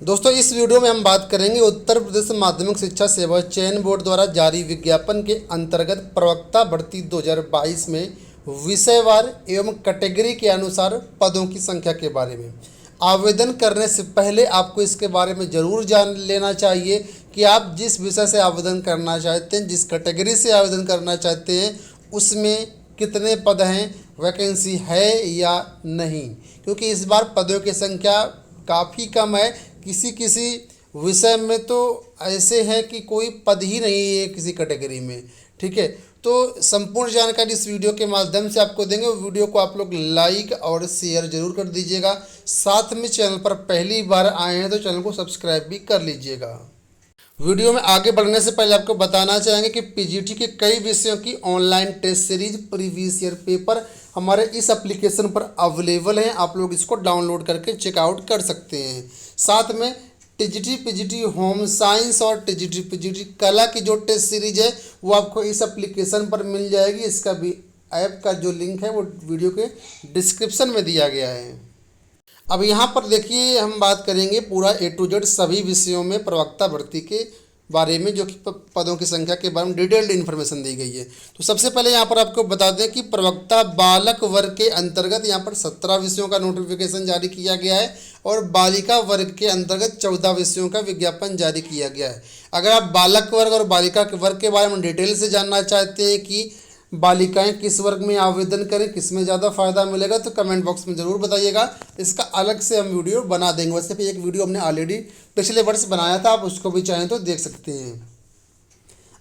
दोस्तों इस वीडियो में हम बात करेंगे उत्तर प्रदेश माध्यमिक शिक्षा सेवा चयन बोर्ड द्वारा जारी विज्ञापन के अंतर्गत प्रवक्ता भर्ती 2022 में विषयवार एवं कैटेगरी के अनुसार पदों की संख्या के बारे में। आवेदन करने से पहले आपको इसके बारे में ज़रूर जान लेना चाहिए कि आप जिस विषय से आवेदन करना चाहते हैं, जिस कैटेगरी से आवेदन करना चाहते हैं, उसमें कितने पद हैं, वैकेंसी है या नहीं। क्योंकि इस बार पदों की संख्या काफ़ी कम है। किसी किसी विषय में तो ऐसे हैं कि कोई पद ही नहीं है किसी कैटेगरी में। ठीक है, तो संपूर्ण जानकारी इस वीडियो के माध्यम से आपको देंगे। वीडियो को आप लोग लाइक और शेयर जरूर कर दीजिएगा। साथ में चैनल पर पहली बार आए हैं तो चैनल को सब्सक्राइब भी कर लीजिएगा। वीडियो में आगे बढ़ने से पहले आपको बताना चाहेंगे कि पीजीटी के कई विषयों की online test series previous year paper हमारे इस एप्लीकेशन पर अवेलेबल हैं। आप लोग इसको डाउनलोड करके चेकआउट कर सकते हैं। साथ में टीजीटी पीजीटी होम साइंस और टीजीटी पीजीटी कला की जो टेस्ट सीरीज है वो आपको इस एप्लीकेशन पर मिल जाएगी। इसका भी ऐप का जो लिंक है वो वीडियो के डिस्क्रिप्शन में दिया गया है। अब यहाँ पर देखिए, हम बात करेंगे पूरा A to Z सभी विषयों में प्रवक्ता भर्ती के बारे में, जो कि पदों की संख्या के बारे में डिटेल्ड इन्फॉर्मेशन दी गई है। तो सबसे पहले यहाँ पर आपको बता दें कि प्रवक्ता बालक वर्ग के अंतर्गत यहाँ पर 17 विषयों का नोटिफिकेशन जारी किया गया है और बालिका वर्ग के अंतर्गत 14 विषयों का विज्ञापन जारी किया गया है। अगर आप बालक वर्ग और बालिका के वर्ग के बारे में डिटेल से जानना चाहते हैं कि बालिकाएं किस वर्ग में आवेदन करें, किस में ज़्यादा फ़ायदा मिलेगा, तो कमेंट बॉक्स में ज़रूर बताइएगा। इसका अलग से हम वीडियो बना देंगे। वैसे भी एक वीडियो हमने ऑलरेडी पिछले वर्ष बनाया था, आप उसको भी चाहें तो देख सकते हैं।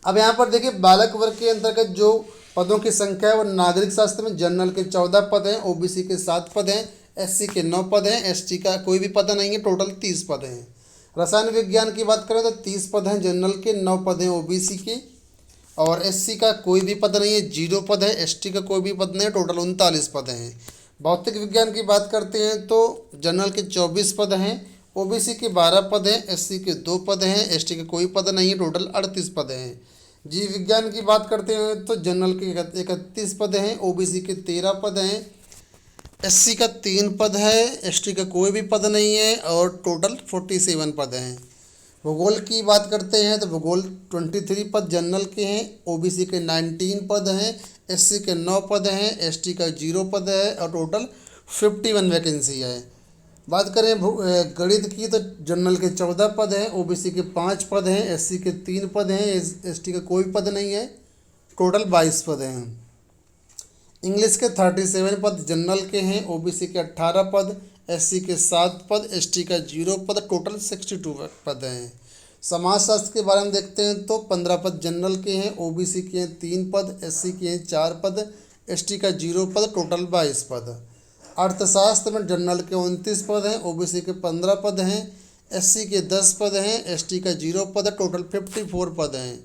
अब यहाँ पर देखिए, बालक वर्ग के अंतर्गत जो पदों की संख्या है वो नागरिक शास्त्र में जनरल के 14 पद हैं, ओबीसी के 7 पद हैं, एससी के 9 पद हैं, एसटी का कोई भी पद नहीं है, टोटल 30 पद हैं। रसायन विज्ञान की बात करें तो 30 पद हैं, जनरल के 9 पद हैं ओबीसी के, और एससी का कोई भी पद नहीं है, 0 पद है, एसटी का कोई भी पद नहीं है, टोटल 39 पद हैं। भौतिक विज्ञान की बात करते हैं तो जनरल के 24 पद हैं, ओबीसी के 12 पद हैं, एससी के 2 पद हैं, एसटी के कोई पद नहीं है, टोटल 38 पद हैं। जीव विज्ञान की बात करते हैं तो जनरल के 31 पद हैं, ओबीसी के 13 पद हैं, एससी का 3 पद है, एसटी का कोई भी पद नहीं है, और टोटल 47 पद हैं। भूगोल की बात करते हैं तो भूगोल 23 पद जनरल के हैं, ओबीसी के 19 पद हैं, एससी के 9 पद हैं, एसटी का 0 पद है, और टोटल 51 वैकेंसी है। बात करें गणित की तो जनरल के 14 पद हैं, ओबीसी के 5 पद हैं, एससी के 3 पद हैं, एसटी का कोई पद नहीं है, टोटल 22 पद हैं। इंग्लिश के 37 पद जनरल के हैं, ओबीसी के 18 पद, एससी के 7 पद, एसटी का 0 पद, टोटल 62 पद हैं। समाजशास्त्र के बारे में देखते हैं तो 15 पद जनरल के हैं, ओबीसी के हैं 3 पद, एससी के हैं 4 पद, एसटी का 0 पद, टोटल 22 पद। अर्थशास्त्र में जनरल के 29 पद हैं, ओबीसी के 15 पद हैं, एससी के 10 पद हैं, एसटी का 0 पद, टोटल 54 पद हैं।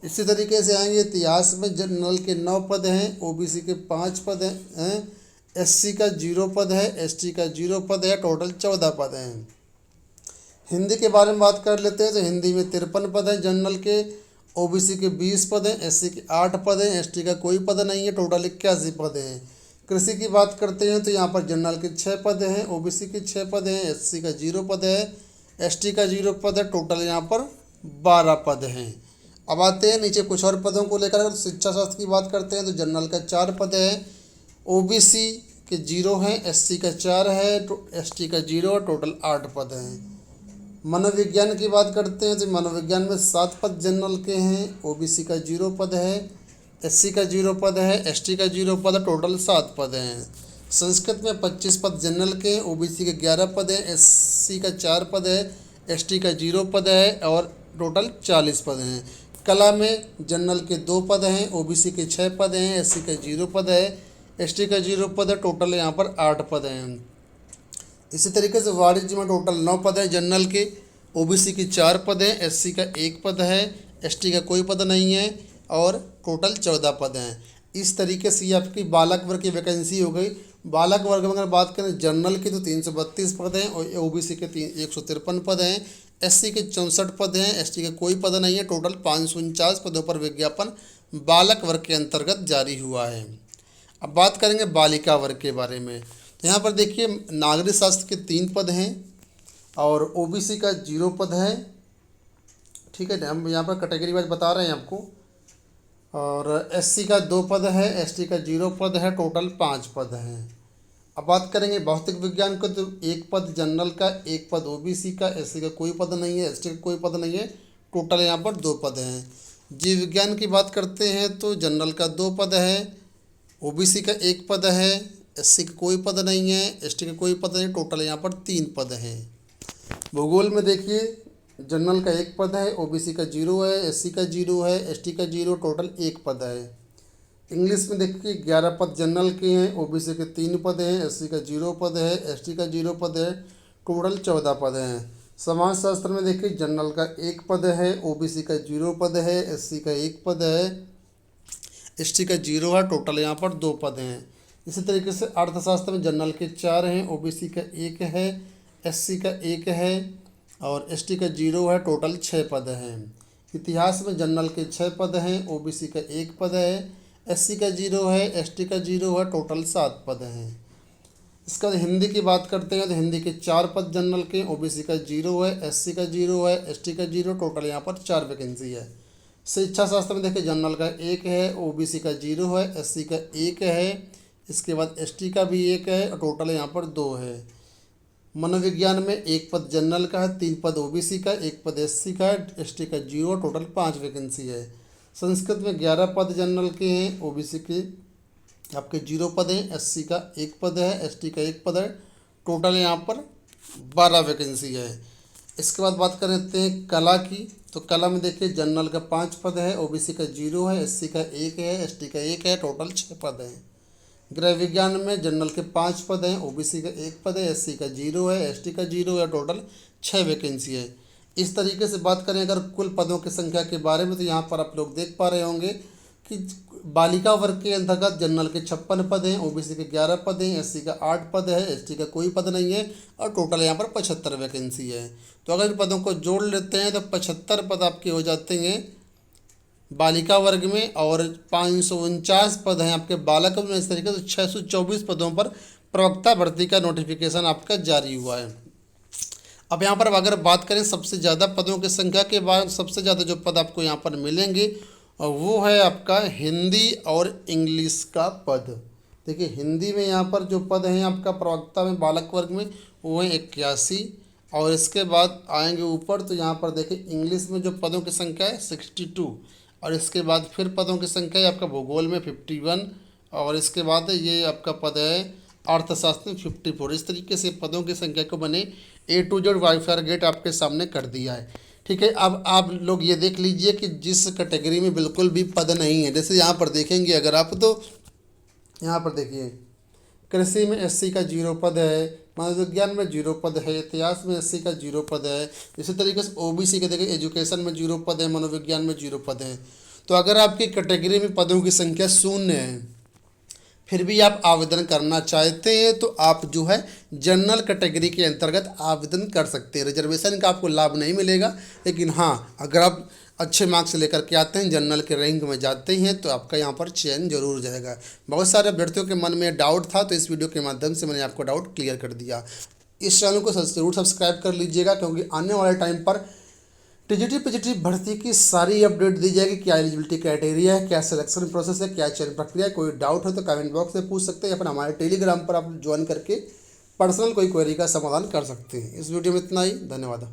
इसी तरीके से आएंगे इतिहास में जनरल के 9 पद हैं, ओबीसी के 5 पद हैं, एससी का 0 पद है, एसटी का 0 पद है, टोटल 14 पद हैं। हिंदी के बारे में बात कर लेते हैं तो हिंदी में 53 पद हैं जनरल के, ओबीसी के 20 पद हैं, एससी के 8 पद हैं, एसटी का कोई पद नहीं है, टोटल 81 पद हैं। कृषि की बात करते हैं तो यहाँ पर जनरल के 6 पद हैं, ओबीसी के 6 पद हैं, एससी का 0 पद है, एसटी का 0 पद है, टोटल यहाँ पर 12 पद हैं। अब आते हैं नीचे कुछ और पदों को लेकर। शिक्षा शास्त्र की बात करते हैं तो जनरल का 4 पद है, ओबीसी के 0 हैं, एससी का 4 है, एसटी का 0 और टोटल 8 पद हैं। मनोविज्ञान की बात करते हैं तो मनोविज्ञान में 7 पद जनरल के हैं, ओबीसी का 0 पद है, एससी का 0 पद है, एसटी का 0 पद, टोटल 7 पद हैं। संस्कृत में 25 पद जनरल के हैं, ओबीसी के 11 पद हैं, एससी का 4 पद है, एसटी का 0 पद है, और टोटल 40 पद हैं। कला में जनरल के 2 पद हैं, ओबीसी के 6 पद हैं, एससी का 0 पद है, एसटी का 0 पद है, टोटल यहाँ पर 8 पद हैं। इसी तरीके से वाणिज्य में टोटल 9 पद हैं जनरल के, ओबीसी के 4 पद हैं, एससी का 1 पद है, एसटी का कोई पद नहीं है, और टोटल 14 पद हैं। इस तरीके से ये आपकी बालक वर्ग की वैकेंसी हो गई। बालक वर्ग में अगर बात करें जनरल की तो 332 पद हैं, और ओबीसी के 153 पद हैं, एससी के 64 पद हैं, एसटी का कोई पद नहीं है, टोटल 549 पदों पर विज्ञापन बालक वर्ग के अंतर्गत जारी हुआ है। अब बात करेंगे बालिका वर्ग के बारे में। तो यहाँ पर देखिए, नागरिक शास्त्र के 3 पद हैं, और ओबीसी का 0 पद है। ठीक है, हम यहाँ पर कैटेगरी वाइज बता रहे हैं आपको। और एससी का 2 पद है, एसटी का 0 पद है, टोटल 5 पद हैं। अब बात करेंगे भौतिक विज्ञान को, तो 1 पद जनरल का, 1 पद ओबीसी का, एससी का कोई पद नहीं है, एसटी का कोई पद नहीं है, टोटल यहाँ पर 2 पद हैं। जीव विज्ञान की बात करते हैं तो जनरल का 2 पद है, ओबीसी का 1 पद है, एससी का कोई पद नहीं है, एसटी का कोई पद नहीं, टोटल यहाँ पर 3 पद हैं। भूगोल में देखिए जनरल का 1 पद है, ओबीसी का 0 है, एससी का 0 है, एसटी का 0, टोटल 1 पद है। इंग्लिश में देखिए 11 पद जनरल के हैं, ओबीसी के 3 पद हैं, एससी का 0 पद है, एसटी का 0 पद है, टोटल 14 पद हैं। समाजशास्त्र में देखिए जनरल का 1 पद है, ओबीसी का 0 पद है, एससी का 1 पद है, एसटी का 0 है, टोटल यहाँ पर 2 पद हैं। इसी तरीके से अर्थशास्त्र में जनरल के 4 हैं, ओबीसी का 1 है, एससी का 1 है और एसटी का 0 है, टोटल 6 पद हैं। इतिहास में जनरल के 6 पद हैं, ओबीसी का 1 पद है, एससी का 0 है, एसटी का 0 है, टोटल 7 पद हैं। इसके बाद हिंदी की बात करते हैं तो हिंदी के 4 पद जनरल के, ओबीसी का 0 है, एससी का 0 है, एसटी का 0, टोटल यहाँ पर 4 वैकेंसी है। शिक्षा शास्त्र में देखिए जनरल का 1 है, ओबीसी का 0 है, एससी का 1 है, इसके बाद एसटी का भी 1 है और टोटल यहाँ पर 2 है। मनोविज्ञान में 1 पद जनरल का है, 3 पद ओबीसी का, 1 पद एससी का है, एसटी का 0, टोटल 5 वैकेंसी है। संस्कृत में 11 पद जनरल के हैं, ओबीसी के आपके 0 पद हैं, एससी का 1 पद है, एसटी का 1 पद है, टोटल यहाँ पर 12 वैकेंसी है। इसके बाद बात करते हैं कला की, तो कला में देखिए जनरल का 5 पद है, ओबीसी का 0 है, एससी का 1 है, एसटी का 1 है, टोटल 6 पद हैं। गृह विज्ञान में जनरल के 5 पद हैं, ओबीसी का 1 पद है, एससी का 0 है, एसटी का 0 है, टोटल 6 वैकेंसी है। इस तरीके से बात करें अगर कुल पदों की संख्या के बारे में, तो यहाँ पर आप लोग देख पा रहे होंगे कि बालिका वर्ग के अंतर्गत जनरल के 56 पद हैं, ओबीसी के 11 पद हैं, एससी का 8 पद है, एसटी का कोई पद नहीं है और टोटल यहाँ पर 75 वैकेंसी है। तो अगर इन पदों को जोड़ लेते हैं तो 75 पद आपके हो जाते हैं बालिका वर्ग में और 549 पद हैं आपके बालक में। इस तरीके से 624 पदों पर प्रवक्ता भर्ती का नोटिफिकेशन आपका जारी हुआ है। अब यहाँ पर अगर बात करें सबसे ज़्यादा पदों की संख्या के बाद, सबसे ज़्यादा जो पद आपको यहाँ पर मिलेंगे वो है आपका हिंदी और इंग्लिश का पद। देखिए हिंदी में यहाँ पर जो पद हैं आपका प्रवक्ता में बालक वर्ग में वो है 81 और इसके बाद आएंगे ऊपर तो यहाँ पर देखिए इंग्लिश में जो पदों की संख्या है 62 और इसके बाद फिर पदों की संख्या है आपका भूगोल में 51 और इसके बाद ये आपका पद है अर्थशास्त्र में 54। इस तरीके से पदों की संख्या को मैंने A to Z वाईफायर गेट आपके सामने कर दिया है। ठीक है, अब आप लोग ये देख लीजिए कि जिस कैटेगरी में बिल्कुल भी पद नहीं है, जैसे यहाँ पर देखेंगे अगर आप तो यहाँ पर देखिए कृषि में एससी का 0 पद है, मनोविज्ञान में 0 पद है, इतिहास में एससी का 0 पद है। इसी तरीके से ओबीसी के देखिए एजुकेशन में 0 पद है, मनोविज्ञान में 0 पद है। तो अगर आपकी कैटेगरी में पदों की संख्या 0 है फिर भी आप आवेदन करना चाहते हैं तो आप जो है जनरल कैटेगरी के अंतर्गत आवेदन कर सकते हैं। रिजर्वेशन का आपको लाभ नहीं मिलेगा, लेकिन हाँ अगर आप अच्छे मार्क्स लेकर के आते हैं, जनरल के रैंक में जाते हैं तो आपका यहाँ पर चयन जरूर हो जाएगा। बहुत सारे अभ्यर्थियों के मन में डाउट था तो इस वीडियो के माध्यम से मैंने आपको डाउट क्लियर कर दिया। इस चैनल को जरूर सब्सक्राइब कर लीजिएगा क्योंकि आने वाले टाइम पर टीजीटी पीजीटी भर्ती की सारी अपडेट दी जाएगी। क्या एलिजिबिलिटी क्राइटेरिया है, क्या सिलेक्शन प्रोसेस है, क्या चयन प्रक्रिया है। कोई डाउट हो तो कमेंट बॉक्स में पूछ सकते हैं या फिर हमारे टेलीग्राम पर आप ज्वाइन करके पर्सनल कोई क्वेरी का समाधान कर सकते हैं। इस वीडियो में इतना ही, धन्यवाद।